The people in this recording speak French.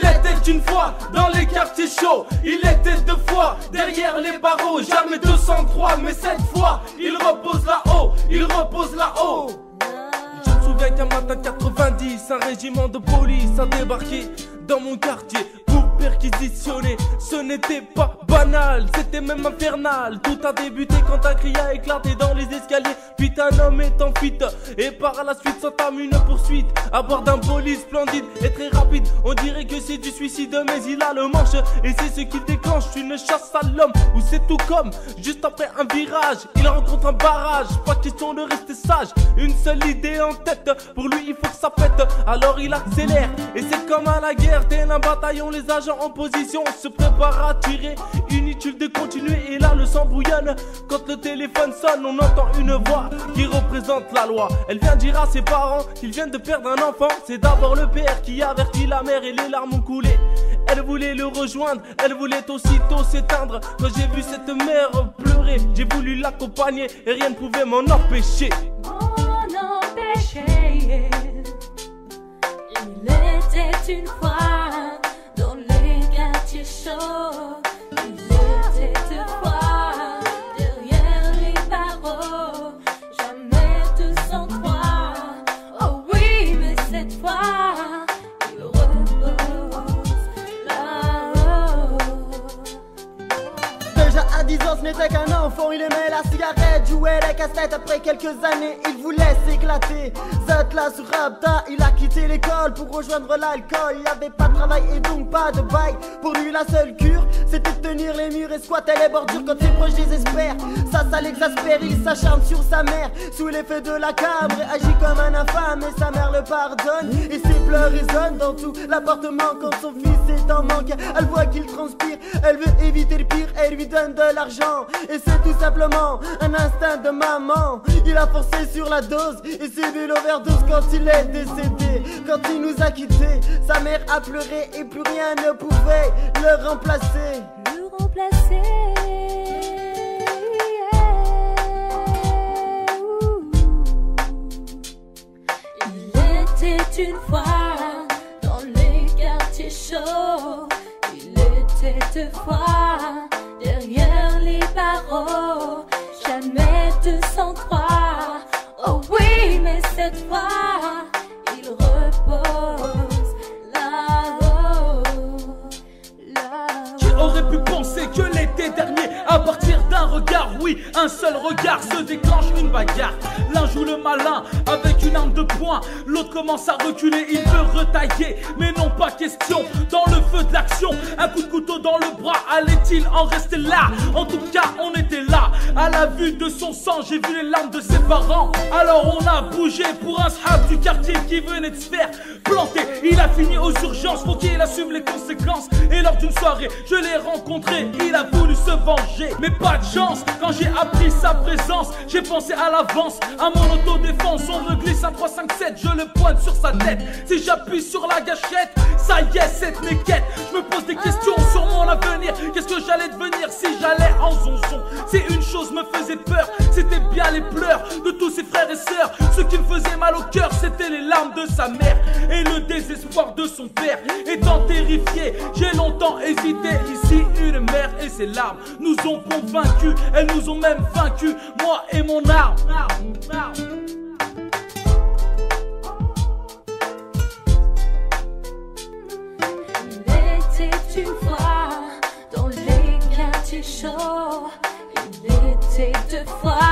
Il était une fois dans les quartiers chauds, il était deux fois derrière les barreaux. Jamais 203, mais cette fois il repose là-haut, il repose là-haut. Je me souviens qu'un matin 90, un régiment de police a débarqué dans mon quartier pour perquisitionner. Ce n'était pas banal, c'était même infernal. Tout a débuté quand un cri a éclaté dans les escaliers. Puis un homme est en fuite et par la suite s'entame une poursuite à bord d'un bolide splendide et très rapide. On dirait que c'est du suicide mais il a le manche et c'est ce qui déclenche une chasse à l'homme. Où c'est tout comme juste après un virage, il rencontre un barrage. Pas question de rester sage, une seule idée en tête. Pour lui il faut que ça pète, alors il accélère. Et c'est comme à la guerre, tel un bataillon, les agents en position se préparent à tirer. Inutile de continuer et là le sang bouillonne. Quand le téléphone sonne, on entend une voix qui représente la loi. Elle vient dire à ses parents qu'ils viennent de perdre un enfant. C'est d'abord le père qui avertit la mère et les larmes ont coulé. Elle voulait le rejoindre, elle voulait aussitôt s'éteindre. Quand j'ai vu cette mère pleurer, j'ai voulu l'accompagner et rien ne pouvait m'en empêcher. M'en empêcher. Il était une fois dans les quartiers chauds. Il était deux fois derrière les barreaux. Jamais 203. Oh oui, mais cette fois il repose là-haut. Déjà à 10 ans ce n'était qu'un enfant, il aimait la cigarette, jouait les casse-têtes. Après quelques années il voulait s'éclater. Zatla sur Rabta, il a quitté l'école pour rejoindre l'alcool. Il avait pas de travail et donc pas de bail. Pour lui la seule cure c'était de tenir les murs et squatter les bordures quand ses proches désespèrent. Ça l'exaspère, il s'acharne sur sa mère. Sous l'effet de la cabre, agit comme un infâme et sa mère le pardonne. Et ses pleurs résonnent dans tout l'appartement quand son fils est en manque. Elle voit qu'il transpire, elle veut éviter le pire, elle lui donne de l'argent. Et c'est tout simplement un instinct de maman. Il a forcé sur la dose et c'est de l'overdose quand il est décédé. Quand il nous a quittés, sa mère a pleuré et plus rien ne pouvait le remplacer. Le remplacer. Il était une fois dans les quartiers chauds. Il était deux fois derrière les barreaux. Jamais 203. Oh oui, mais cette fois il repose là-haut, là-haut. Qui aurait pu penser que l'été dernier, à partir d'un regard, oui, un seul regard, se déclenche une bagarre. L'un joue le malin avec une arme de poing, l'autre commence à reculer, il veut retailler, mais non pas question. Dans le feu de l'action, un coup de couteau dans le bras, allait-il en rester là? En tout cas, on était là. À la vue de son sang, j'ai vu les larmes de ses parents. Alors on a bougé pour un sahab du quartier qui venait de se faire planter. Il a fini aux urgences, faut qu'il assume les conséquences. Et lors d'une soirée, je l'ai rencontré, il a voulu se venger. Mais pas de chance, quand j'ai appris sa présence, j'ai pensé à l'avance, à mon autodéfense. On me glisse un 3-5-7, je le pointe sur sa tête. Si j'appuie sur la gâchette, ça y est, cette néquette. Je me pose des questions sur mon avenir. Qu'est-ce que j'allais devenir si j'allais en zonzon? C'est une chose me faisait peur, c'était bien les pleurs de tous ses frères et sœurs. Ce qui me faisait mal au cœur, c'était les larmes de sa mère et le désespoir de son père. Étant terrifié, j'ai longtemps hésité. Ici, une mère et ses larmes nous ont convaincus. Elles nous ont même vaincus, moi et mon arme. Il était une fois dans les quartiers chauds. Il était deux fois